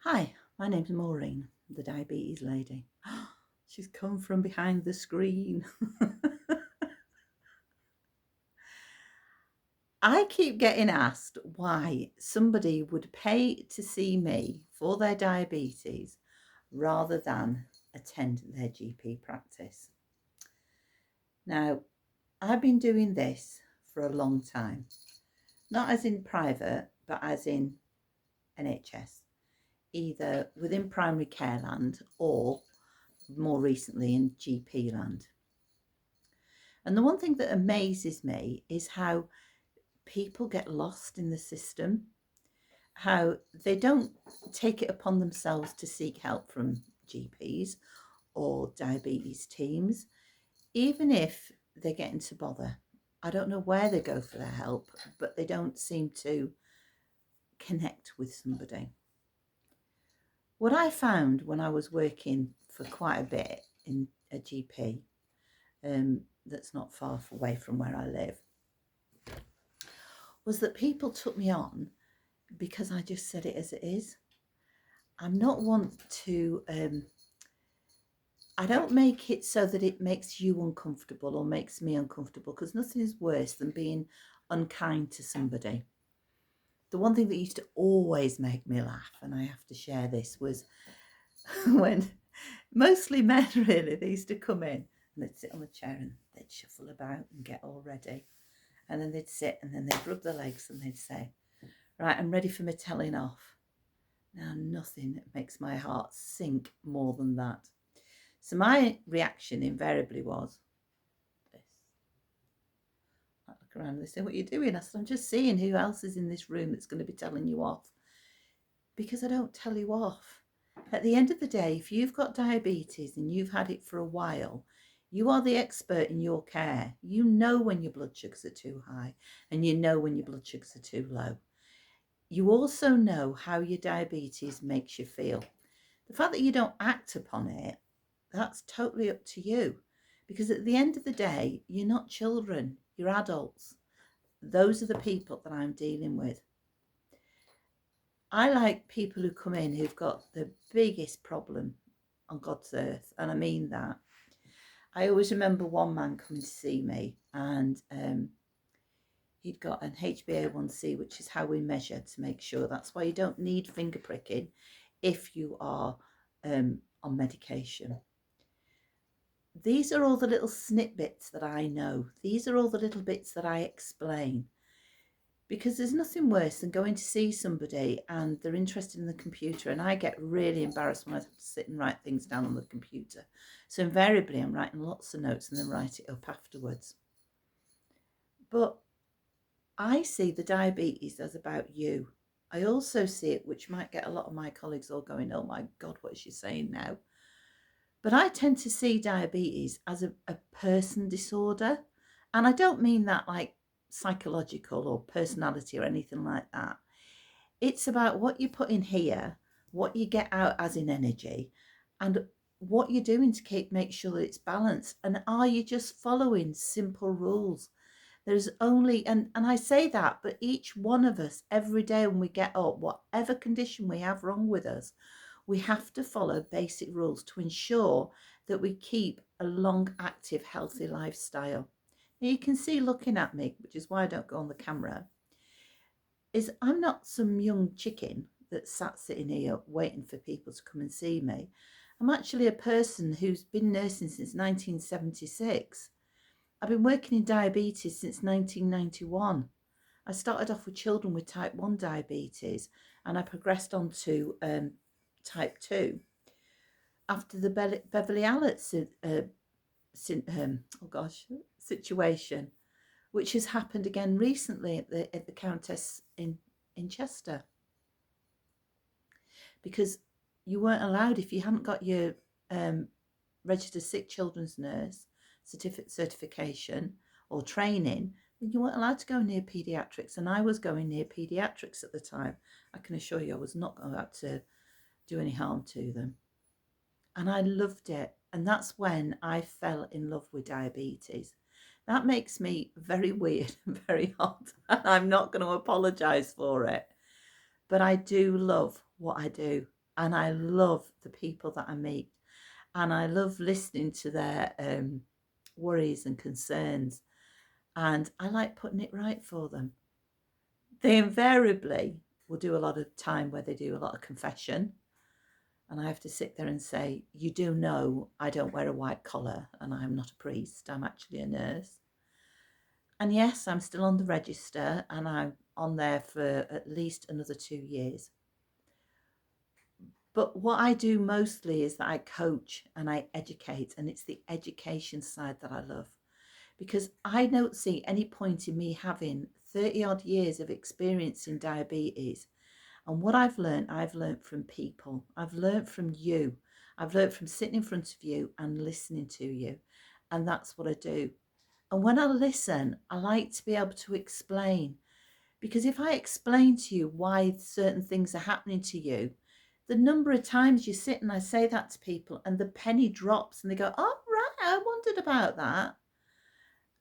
Hi, my name's Maureen, the diabetes lady. She's come from behind the screen. I keep getting asked why somebody would pay to see me for their diabetes rather than attend their GP practice. Now, I've been doing this for a long time, not as in private, but as in NHS, either within primary care land or more recently in GP land. And the one thing that amazes me is how people get lost in the system, how they don't take it upon themselves to seek help from GPs or diabetes teams, even if they're getting to bother. I don't know where they go for their help, but they don't seem to connect with somebody. What I found when I was working for quite a bit in a GP that's not far away from where I live was that people took me on because I just said it as it is. I'm not one to, I don't make it so that it makes you uncomfortable or makes me uncomfortable, because nothing is worse than being unkind to somebody. The one thing that used to always make me laugh, and I have to share this, was when mostly men really, they used to come in and they'd sit on the chair and they'd shuffle about and get all ready. And then they'd sit and then they'd rub their legs and they'd say, right, I'm ready for my telling off. Now, nothing makes my heart sink more than that. So my reaction invariably was this. I look around and they say, what are you doing? I said, I'm just seeing who else is in this room that's going to be telling you off. Because I don't tell you off. At the end of the day, if you've got diabetes and you've had it for a while, you are the expert in your care. You know when your blood sugars are too high and you know when your blood sugars are too low. You also know how your diabetes makes you feel. The fact that you don't act upon it, that's totally up to you. Because at the end of the day, you're not children, you're adults. Those are the people that I'm dealing with. I like people who come in who've got the biggest problem on God's earth, and I mean that. I always remember one man coming to see me, and he'd got an HbA1c, which is how we measure to make sure. That's why you don't need finger pricking if you are on medication. These are all the little snippets that I know. These are all the little bits that I explain. Because there's nothing worse than going to see somebody and they're interested in the computer, and I get really embarrassed when I have to sit and write things down on the computer. So invariably I'm writing lots of notes and then write it up afterwards. But I see the diabetes as about you. I also see it, which might get a lot of my colleagues all going, oh my God, what is she saying now? But I tend to see diabetes as a person disorder. And I don't mean that like psychological or personality or anything like that. It's about what you put in here, what you get out as in energy, and what you're doing to make sure that it's balanced. And are you just following simple rules? There's only, and I say that, but each one of us, every day when we get up, whatever condition we have wrong with us, we have to follow basic rules to ensure that we keep a long, active, healthy lifestyle. Now you can see looking at me, which is why I don't go on the camera, is I'm not some young chicken that sat sitting here waiting for people to come and see me. I'm actually a person who's been nursing since 1976. I've been working in diabetes since 1991. I started off with children with type 1 diabetes and I progressed on to type 2 after the Beverly Allitt's situation, which has happened again recently at the Countess in Chester. Because you weren't allowed, if you hadn't got your registered sick children's nurse certification or training, then you weren't allowed to go near paediatrics. And I was going near paediatrics at the time. I can assure you I was not allowed to do any harm to them. And I loved it. And that's when I fell in love with diabetes. That makes me very weird and very odd. And I'm not going to apologise for it. But I do love what I do. And I love the people that I meet. And I love listening to their worries and concerns. And I like putting it right for them. They invariably will do a lot of time where they do a lot of confession. And I have to sit there and say, you do know I don't wear a white collar and I'm not a priest. I'm actually a nurse. And yes, I'm still on the register and I'm on there for at least another 2 years. But what I do mostly is that I coach and I educate, and it's the education side that I love, because I don't see any point in me having 30 odd years of experience in diabetes. And what I've learned from people. I've learned from you. I've learned from sitting in front of you and listening to you. And that's what I do. And when I listen, I like to be able to explain. Because if I explain to you why certain things are happening to you, the number of times you sit and I say that to people and the penny drops and they go, oh, right, I wondered about that.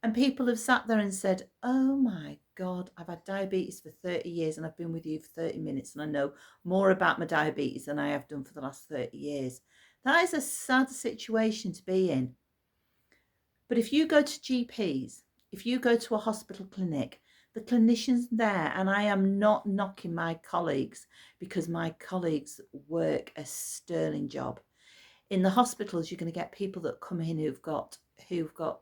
And people have sat there and said, oh my God, I've had diabetes for 30 years and I've been with you for 30 minutes and I know more about my diabetes than I have done for the last 30 years. That is a sad situation to be in. But if you go to GPs, if you go to a hospital clinic, the clinicians there, and I am not knocking my colleagues because my colleagues work a sterling job. In the hospitals, you're going to get people that come in who've got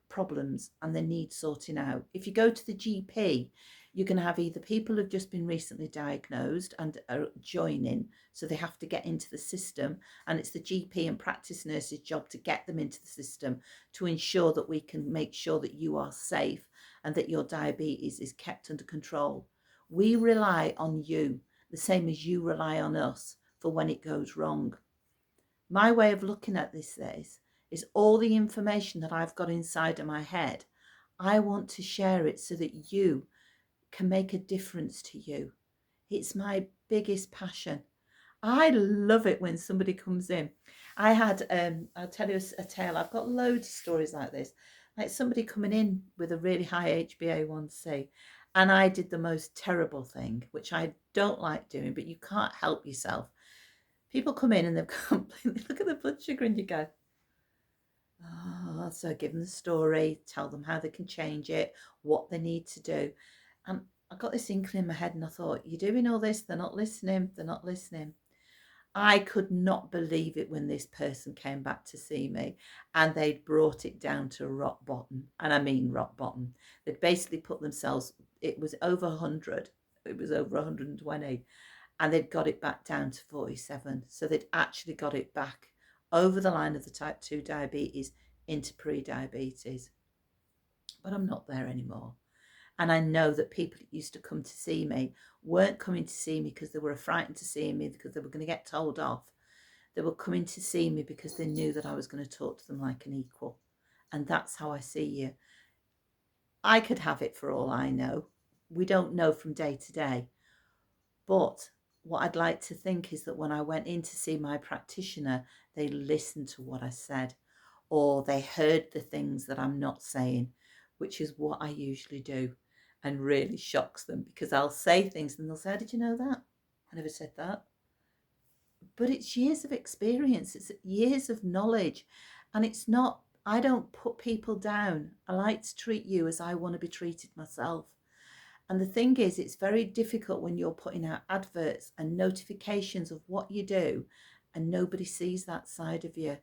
problems and they need sorting out. If you go to the GP, you're going to have either people who've just been recently diagnosed and are joining, so they have to get into the system, and it's the GP and practice nurse's job to get them into the system to ensure that we can make sure that you are safe and that your diabetes is kept under control. We rely on you the same as you rely on us for when it goes wrong. My way of looking at this is all the information that I've got inside of my head. I want to share it so that you can make a difference to you. It's my biggest passion. I love it when somebody comes in. I had, I'll tell you a tale. I've got loads of stories like this. Like somebody coming in with a really high HbA1c, and I did the most terrible thing, which I don't like doing, but you can't help yourself. People come in and they've completely look at the blood sugar and you go, oh, so give them the story, tell them how they can change it, what they need to do. And I got this inkling in my head and I thought, you're doing all this, they're not listening, they're not listening. I could not believe it when this person came back to see me and they'd brought it down to rock bottom. And I mean rock bottom. They'd basically put themselves, it was over 100, it was over 120, and they'd got it back down to 47. So they'd actually got it back over the line of the type 2 diabetes into pre-diabetes. But I'm not there anymore. And I know that people that used to come to see me weren't coming to see me because they were frightened to see me because they were going to get told off. They were coming to see me because they knew that I was going to talk to them like an equal. And that's how I see you. I could have it for all I know. We don't know from day to day. But what I'd like to think is that when I went in to see my practitioner, they listened to what I said, or they heard the things that I'm not saying, which is what I usually do, and really shocks them because I'll say things and they'll say, how did you know that? I never said that. But it's years of experience, it's years of knowledge, and it's not, I don't put people down. I like to treat you as I want to be treated myself. And the thing is, it's very difficult when you're putting out adverts and notifications of what you do and nobody sees that side of you.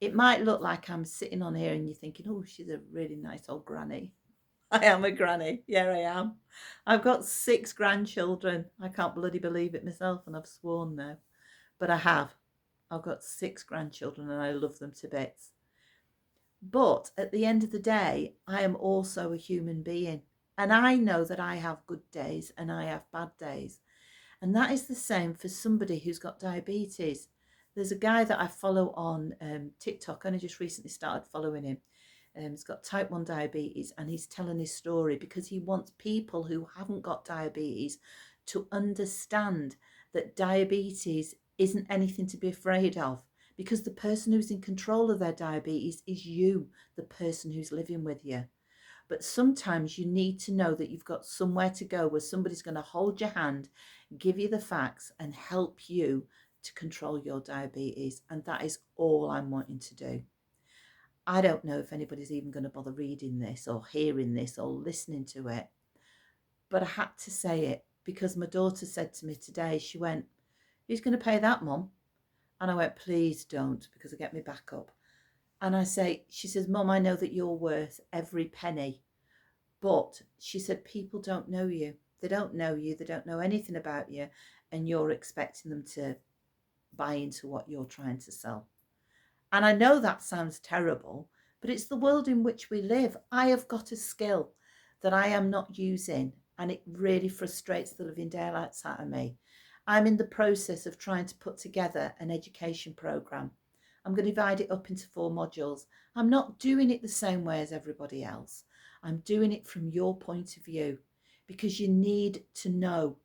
It might look like I'm sitting on here and you're thinking, oh, she's a really nice old granny. I am a granny. Yeah, I am. I've got 6 grandchildren. I can't bloody believe it myself, and I've sworn now. But I have. I've got 6 grandchildren and I love them to bits. But at the end of the day, I am also a human being. And I know that I have good days and I have bad days. And that is the same for somebody who's got diabetes. There's a guy that I follow on TikTok, and I just recently started following him. He's got type 1 diabetes and he's telling his story because he wants people who haven't got diabetes to understand that diabetes isn't anything to be afraid of, because the person who's in control of their diabetes is you, the person who's living with you. But sometimes you need to know that you've got somewhere to go where somebody's going to hold your hand, give you the facts, and help you to control your diabetes. And that is all I'm wanting to do. I don't know if anybody's even going to bother reading this or hearing this or listening to it, but I had to say it because my daughter said to me today, she went, "Who's going to pay that, Mum?" And I went, "Please don't, because I get me back up." And she says, "Mum, I know that you're worth every penny." But she said, people don't know you. They don't know you. They don't know anything about you. And you're expecting them to buy into what you're trying to sell. And I know that sounds terrible, but it's the world in which we live. I have got a skill that I am not using, and it really frustrates the living daylights out of me. I'm in the process of trying to put together an education program. I'm going to divide it up into 4 modules. I'm not doing it the same way as everybody else. I'm doing it from your point of view because you need to know.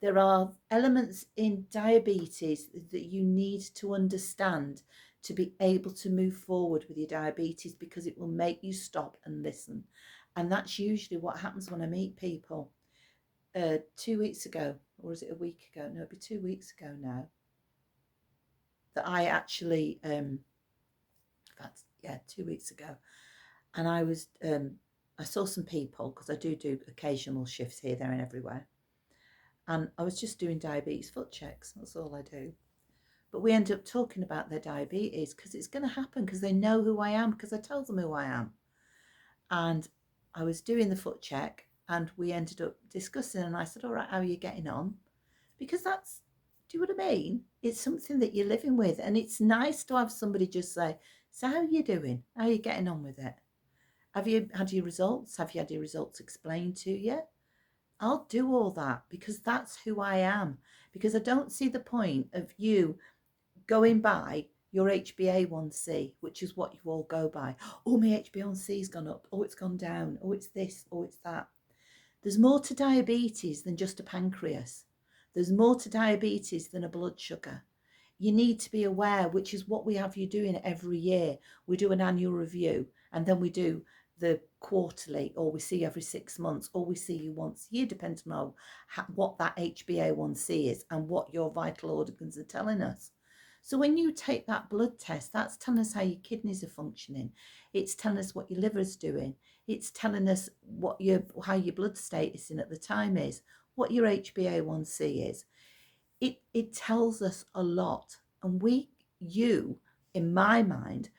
There are elements in diabetes that you need to understand to be able to move forward with your diabetes, because it will make you stop and listen. And that's usually what happens when I meet people. 2 weeks ago, or is it a week ago? No, it'd be 2 weeks ago now, that I actually, in fact, yeah, 2 weeks ago. And I saw some people, because I do occasional shifts here, there and everywhere. And I was just doing diabetes foot checks. That's all I do. But we end up talking about their diabetes because it's going to happen, because they know who I am, because I tell them who I am. And I was doing the foot check and we ended up discussing, and I said, "All right, how are you getting on?" Because do you know what I mean? It's something that you're living with, and it's nice to have somebody just say, "So how are you doing? How are you getting on with it? Have you had your results? Have you had your results explained to you?" I'll do all that because that's who I am. Because I don't see the point of you going by your HbA1c, which is what you all go by. "Oh, my HbA1c's gone up. Oh, it's gone down. Oh, it's this. Oh, it's that." There's more to diabetes than just a pancreas. There's more to diabetes than a blood sugar. You need to be aware, which is what we have you doing every year. We do an annual review, and then we do the quarterly, or we see you every 6 months, or we see you once a year, depending on what that HbA1c is and what your vital organs are telling us. So when you take that blood test, that's telling us how your kidneys are functioning. It's telling us what your liver's doing. It's telling us how your blood status at the time is, what your HbA1c is. It tells us a lot. And you, in my mind,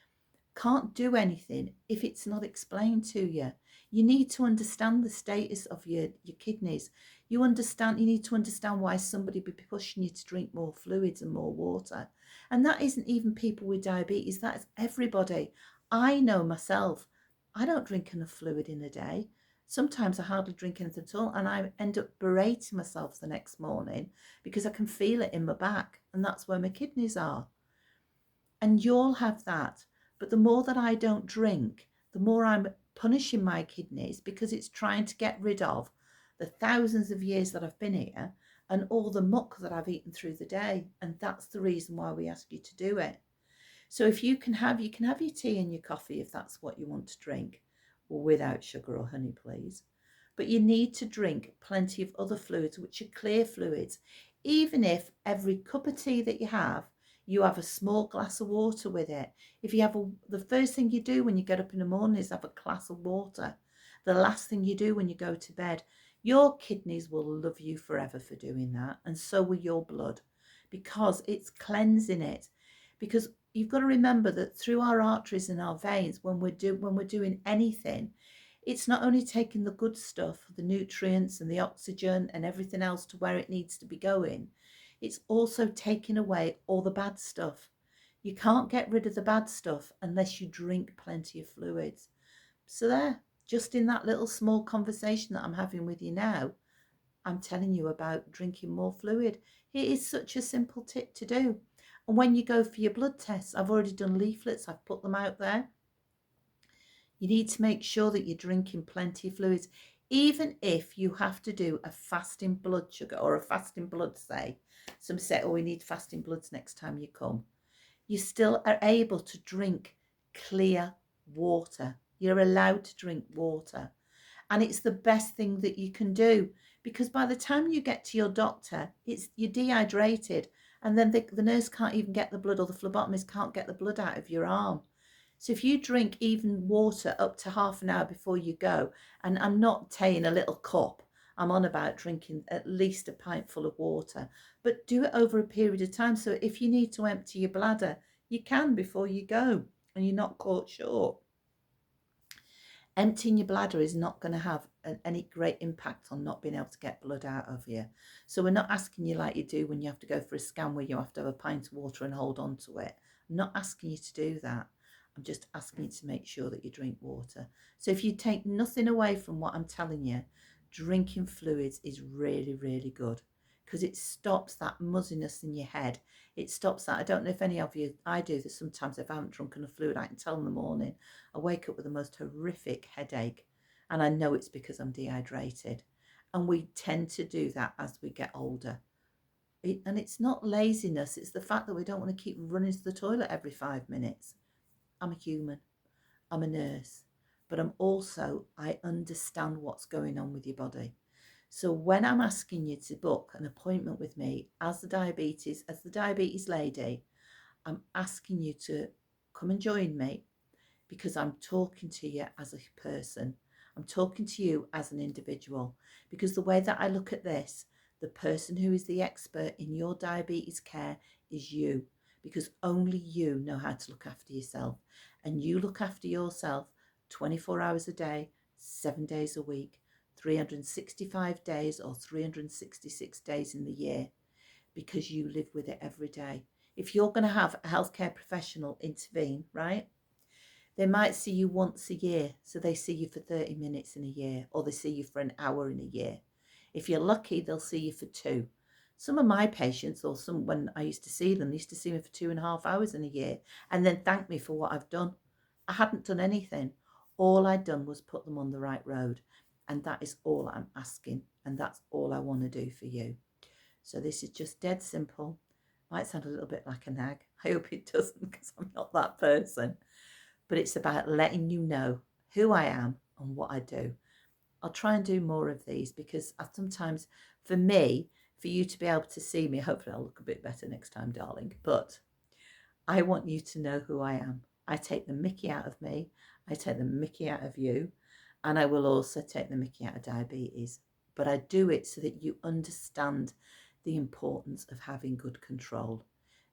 can't do anything if it's not explained to you. You need to understand the status of your kidneys. You need to understand why somebody be pushing you to drink more fluids and more water. And that isn't even people with diabetes, that is everybody. I know myself, I don't drink enough fluid in a day. Sometimes I hardly drink anything at all, and I end up berating myself the next morning because I can feel it in my back, and that's where my kidneys are. And you'll have that. But the more that I don't drink, the more I'm punishing my kidneys, because it's trying to get rid of the thousands of years that I've been here and all the muck that I've eaten through the day. And that's the reason why we ask you to do it. So if you can have your tea and your coffee if that's what you want to drink, without sugar or honey, please. But you need to drink plenty of other fluids, which are clear fluids. Even if every cup of tea that you have a small glass of water with it. If you have the first thing you do when you get up in the morning is have a glass of water. The last thing you do when you go to bed. Your kidneys will love you forever for doing that, and so will your blood, because it's cleansing it. Because you've got to remember that through our arteries and our veins, when we're doing anything, it's not only taking the good stuff, the nutrients and the oxygen and everything else to where it needs to be going. It's also taking away all the bad stuff. You can't get rid of the bad stuff unless you drink plenty of fluids. So there, just in that little small conversation that I'm having with you now, I'm telling you about drinking more fluid. It is such a simple tip to do. And when you go for your blood tests, I've already done leaflets, I've put them out there. You need to make sure that you're drinking plenty of fluids. Even if you have to do a fasting blood sugar or a fasting blood, say, some say, "Oh, we need fasting bloods next time you come," you still are able to drink clear water. You're allowed to drink water. And it's the best thing that you can do, because by the time you get to your doctor, you're dehydrated, and then the nurse can't even get the blood, or the phlebotomist can't get the blood out of your arm. So if you drink even water up to half an hour before you go, and I'm not saying a little cup, I'm on about drinking at least a pint full of water, but do it over a period of time. So if you need to empty your bladder, you can before you go and you're not caught short. Emptying your bladder is not going to have any great impact on not being able to get blood out of you. So we're not asking you like you do when you have to go for a scan where you have to have a pint of water and hold on to it. I'm not asking you to do that. I'm just asking you to make sure that you drink water. So if you take nothing away from what I'm telling you, drinking fluids is really, really good, because it stops that muzziness in your head. It stops that. I don't know if any of you, I do this sometimes. If I haven't drunk enough fluid, I can tell in the morning, I wake up with the most horrific headache, and I know it's because I'm dehydrated. And we tend to do that as we get older. And it's not laziness, it's the fact that we don't want to keep running to the toilet every 5 minutes. I'm a human, I'm a nurse, but I understand what's going on with your body. So when I'm asking you to book an appointment with me as the diabetes lady, I'm asking you to come and join me, because I'm talking to you as a person. I'm talking to you as an individual, because the way that I look at this, the person who is the expert in your diabetes care is you, because only you know how to look after yourself, and you look after yourself 24 hours a day, 7 days a week, 365 days or 366 days in the year, because you live with it every day. If you're going to have a healthcare professional intervene, right, they might see you once a year, so they see you for 30 minutes in a year, or they see you for an hour in a year. If you're lucky, they'll see you for 2. Some of my patients, or some when I used to see them, they used to see me for 2.5 hours in a year, and then thank me for what I've done. I hadn't done anything. All I'd done was put them on the right road, and that is all I'm asking, and that's all I want to do for you. So this is just dead simple. Might sound a little bit like a nag. I hope it doesn't, because I'm not that person. But it's about letting you know who I am and what I do. I'll try and do more of these, because sometimes, for me, for you to be able to see me, hopefully I'll look a bit better next time, darling, but I want you to know who I am. I take the mickey out of me, I take the mickey out of you, and I will also take the mickey out of diabetes. But I do it so that you understand the importance of having good control.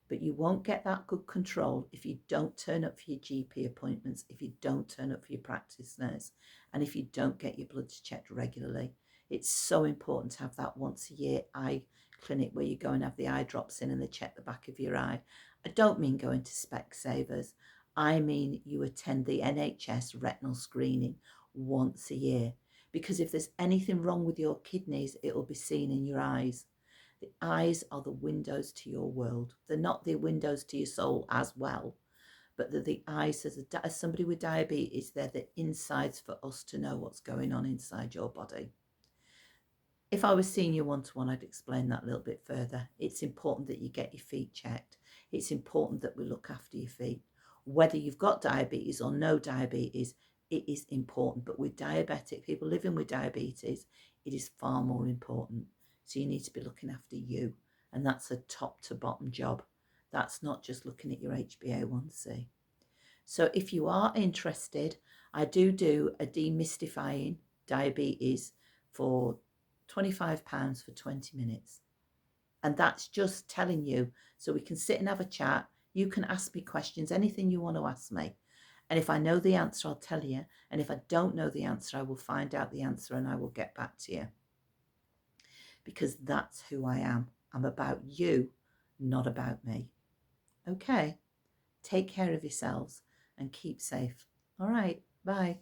But you won't get that good control if you don't turn up for your GP appointments, if you don't turn up for your practice nurse, and if you don't get your bloods checked regularly. It's so important to have that once a year eye clinic where you go and have the eye drops in and they check the back of your eye. I don't mean going to Specsavers. I mean you attend the NHS retinal screening once a year, because if there's anything wrong with your kidneys, it will be seen in your eyes. The eyes are the windows to your world. They're not the windows to your soul as well, but they're the eyes. As somebody with diabetes, they're the insides for us to know what's going on inside your body. If I was seeing you one-to-one, I'd explain that a little bit further. It's important that you get your feet checked. It's important that we look after your feet. Whether you've got diabetes or no diabetes, it is important. But with diabetic people living with diabetes, it is far more important. So you need to be looking after you. And that's a top to bottom job. That's not just looking at your HbA1c. So if you are interested, I do a demystifying diabetes for £25 for 20 minutes. And that's just telling you, so we can sit and have a chat. You can ask me questions, anything you want to ask me. And if I know the answer, I'll tell you. And if I don't know the answer, I will find out the answer and I will get back to you. Because that's who I am. I'm about you, not about me. Okay? Take care of yourselves and keep safe. All right. Bye.